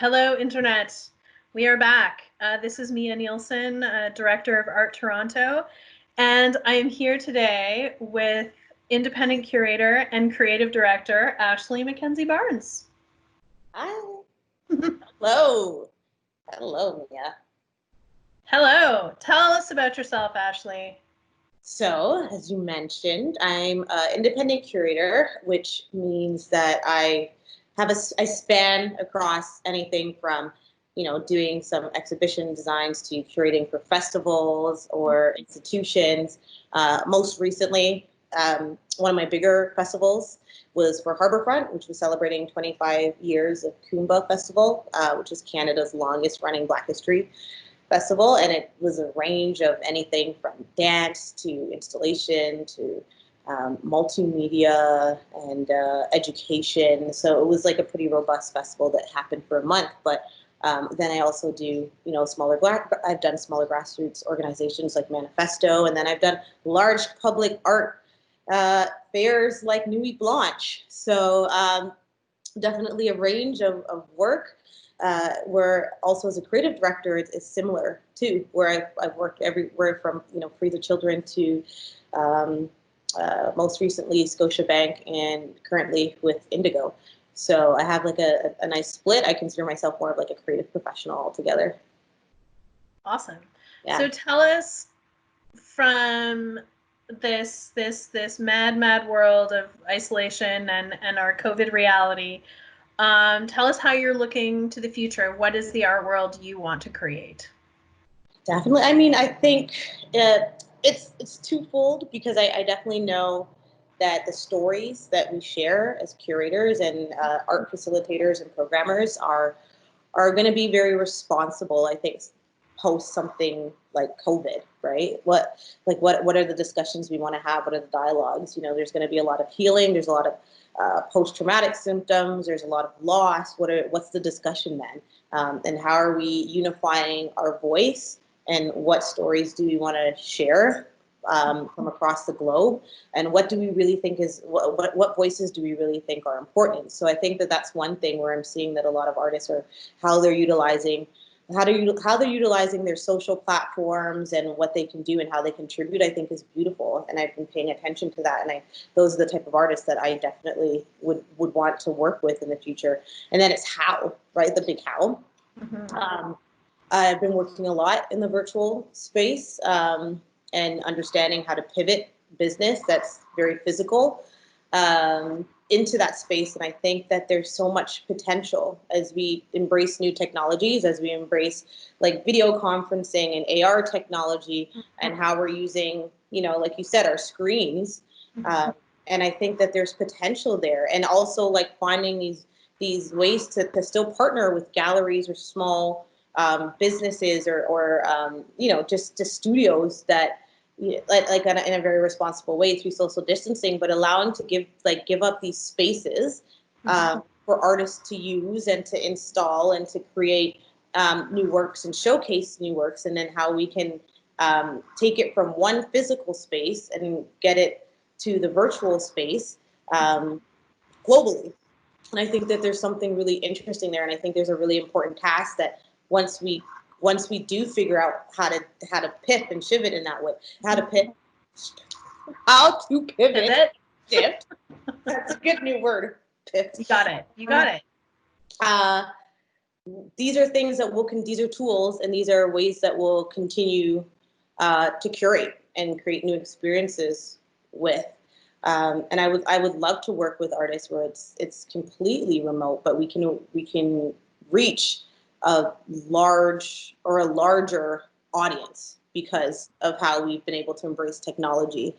Hello, Internet. We are back. This is Mia Nielsen, Director of Art Toronto, and I am here today with Independent Curator and Creative Director, Ashley McKenzie-Barnes. Hi. Hello. Hello, Mia. Hello. Tell us about yourself, Ashley. So, as you mentioned, I'm an independent curator, which means that I span across anything from, doing some exhibition designs to curating for festivals or institutions. Most recently, one of my bigger festivals was for Harbourfront, which was celebrating 25 years of Kumba Festival, which is Canada's longest running Black History festival, and it was a range of anything from dance to installation to multimedia and education. So it was like a pretty robust festival that happened for a month. But then I also do, I've done smaller grassroots organizations like Manifesto, and then I've done large public art fairs like Nuit Blanche. So definitely a range of work. Where also as a creative director, it's similar too, where I've worked everywhere from, Free the Children to most recently Scotiabank and currently with Indigo. So I have like a nice split. I consider myself more of like a creative professional altogether. Awesome. Yeah. So tell us, from this mad world of isolation and our COVID reality, tell us how you're looking to the future. What is the art world you want to create? Definitely. I mean, I think it's twofold, because I definitely know that the stories that we share as curators and art facilitators and programmers are going to be very responsible, I think, post something like COVID, right? What are the discussions we want to have? What are the dialogues? There's going to be a lot of healing. There's a lot of post-traumatic symptoms. There's a lot of loss. What's the discussion then? And how are we unifying our voice? And what stories do we want to share from across the globe? And what do we really think is, what voices do we really think are important? So I think that that's one thing where I'm seeing that a lot of artists are, how they're utilizing their social platforms and what they can do and how they contribute, I think is beautiful. And I've been paying attention to that. And those are the type of artists that I definitely would want to work with in the future. And then it's how, right? The big how. Mm-hmm. I've been working a lot in the virtual space and understanding how to pivot business that's very physical into that space. And I think that there's so much potential as we embrace new technologies, as we embrace like video conferencing and AR technology, and how we're using, like you said, our screens. And I think that there's potential there. And also like finding these ways to still partner with galleries or small businesses or just studios that, like in a very responsible way through social distancing, but allowing to give up these spaces for artists to use and to install and to create new works and showcase new works, and then how we can take it from one physical space and get it to the virtual space globally. And I think that there's something really interesting there, and I think there's a really important task that once we do figure out how to pivot and shift in that way, how to pivot. Shift. That's a good new word. Pivot. You got it. These are things that these are tools, and these are ways that we'll continue to curate and create new experiences with. And I would love to work with artists where it's completely remote, but we can reach a larger audience because of how we've been able to embrace technology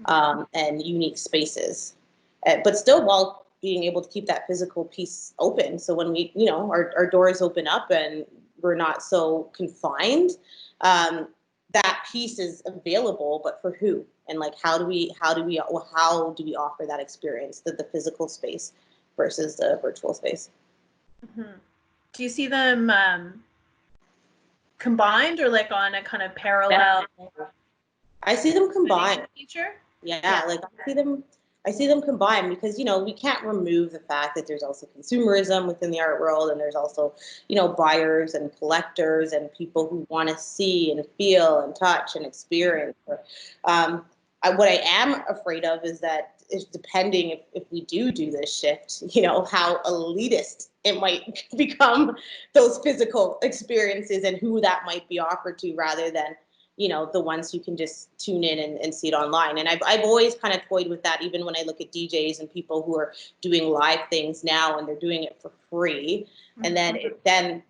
and unique spaces, but still while being able to keep that physical piece open. So when we, our doors open up and we're not so confined, that piece is available, but for who? And like, how do we offer that experience, the physical space versus the virtual space? Mm-hmm. Do you see them combined or like on a kind of parallel? I see them combined. Feature? Yeah, like I see them I see them combined because, you know, we can't remove the fact that there's also consumerism within the art world, and there's also, you know, buyers and collectors and people who want to see and feel and touch and experience. What I am afraid of is that, is depending if we do this shift, you know, how elitist it might become, those physical experiences, and who that might be offered to, rather than, you know, the ones who can just tune in and see it online. And I've always kind of toyed with that, even when I look at DJs and people who are doing live things now and they're doing it for free. And then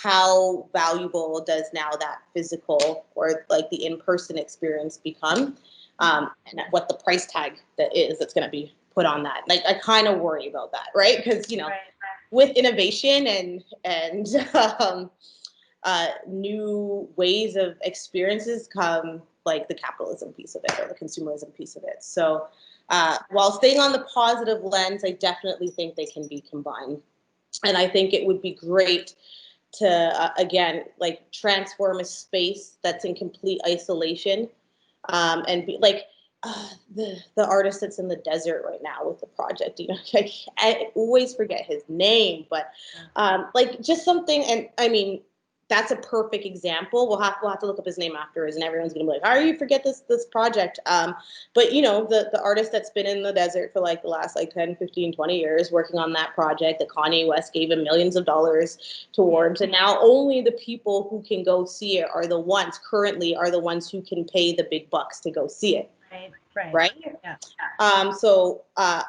how valuable does now that physical or like the in-person experience become? And what the price tag that's going to be put on that. Like, I kind of worry about that, right? Because, you know, with innovation and new ways of experiences come like the capitalism piece of it or the consumerism piece of it. So while staying on the positive lens, I definitely think they can be combined. And I think it would be great to, again, like transform a space that's in complete isolation, and be like the artist that's in the desert right now with the project. You know, I always forget his name, but like just something. And I mean, that's a perfect example. We'll have to look up his name afterwards, and everyone's gonna be like, "How do you forget this project?" But you know, the artist that's been in the desert for like the last like 10, 15, 20 years working on that project that Kanye West gave him millions of dollars towards, and now only the people who can go see it are the ones who can pay the big bucks to go see it. Right. Yeah. So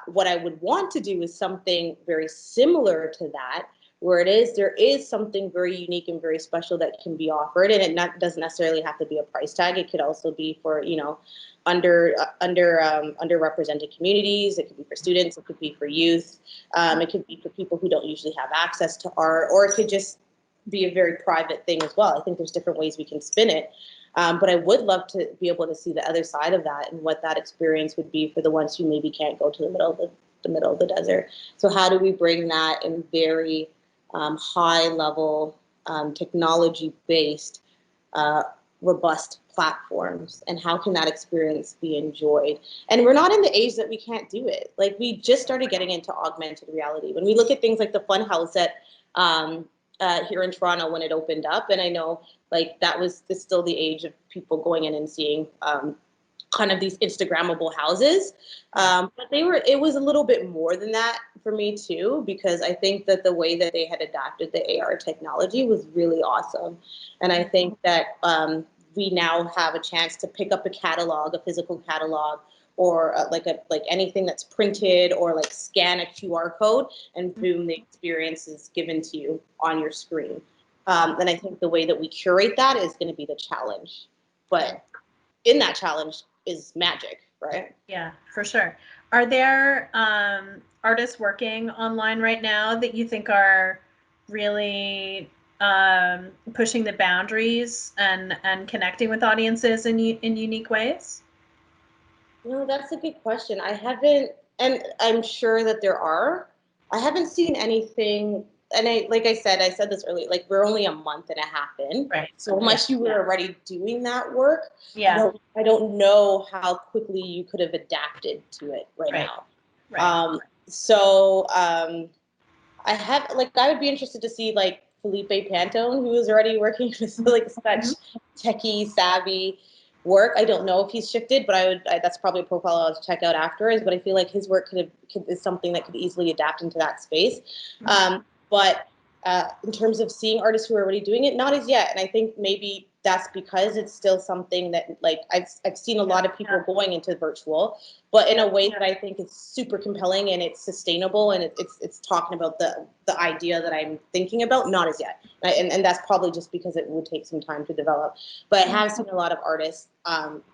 what I would want to do is something very similar to that, where there is something very unique and very special that can be offered, and it doesn't necessarily have to be a price tag. It could also be for, you know, underrepresented communities. It could be for students. It could be for youth. It could be for people who don't usually have access to art, or it could just be a very private thing as well. I think there's different ways we can spin it. But I would love to be able to see the other side of that and what that experience would be for the ones who maybe can't go to the middle of the desert. So how do we bring that in very high level, technology-based, robust platforms, and how can that experience be enjoyed? And we're not in the age that we can't do it. Like, we just started getting into augmented reality. When we look at things like the Funhouse at here in Toronto when it opened up, and I know like it's still the age of people going in and seeing kind of these Instagrammable houses, but it was a little bit more than that for me too, because I think that the way that they had adapted the AR technology was really awesome. And I think that we now have a chance to pick up a physical catalog, or like anything that's printed, or like scan a QR code, and boom, the experience is given to you on your screen. And I think the way that we curate that is going to be the challenge. But in that challenge is magic, right? Yeah, for sure. Are there artists working online right now that you think are really pushing the boundaries and connecting with audiences in unique ways? No, that's a good question. I haven't, and I'm sure that there are. I haven't seen anything, and I said this earlier, like, we're only a month and a half in. Right. So unless you were already doing that work, yeah, I don't know how quickly you could have adapted to it right now. Right. I would be interested to see like Felipe Pantone, who is already working with like such techie savvy work. I don't know if he's shifted, but that's probably a profile I'll check out afterwards. But I feel like his work is something that could easily adapt into that space. But in terms of seeing artists who are already doing it, not as yet. And I think maybe that's because it's still something that, like, I've seen a lot of people going into virtual, but in a way that I think is super compelling, and it's sustainable, and it's talking about the idea that I'm thinking about. Not as yet, and that's probably just because it would take some time to develop. But I have seen a lot of artists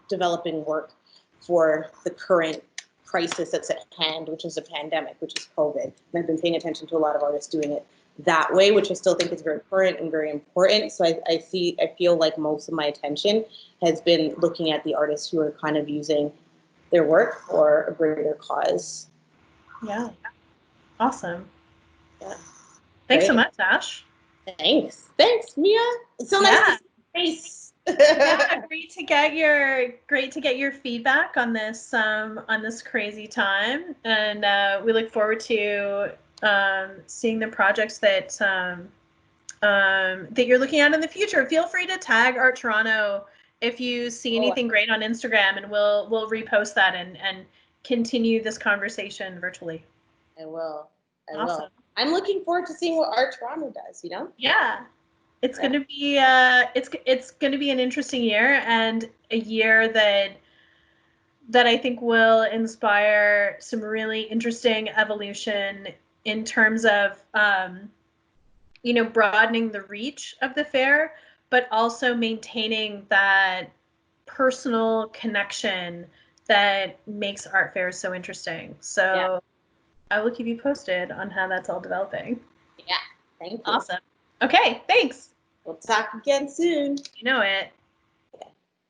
developing work for the current crisis that's at hand, which is a pandemic, which is COVID. And I've been paying attention to a lot of artists doing it that way, which I still think is very current and very important. So I feel like most of my attention has been looking at the artists who are kind of using their work for a greater cause. Yeah. Awesome. Yeah. Thanks so much, Ash. Thanks, Mia. It's so nice to see your face. Yeah, great to get your feedback on this crazy time, and we look forward to seeing the projects that you're looking at in the future. Feel free to tag Art Toronto if you see anything great on Instagram, and we'll repost that and continue this conversation virtually. I will. I Awesome. will. I'm looking forward to seeing what Art Toronto does, you know? Yeah. It's Yeah. going to be it's going to be an interesting year, and a year that I think will inspire some really interesting evolution in terms of broadening the reach of the fair, but also maintaining that personal connection that makes art fairs so interesting. So I will keep you posted on how that's all developing. Yeah. Thank you. Awesome. Okay, thanks. We'll talk again soon. You know it.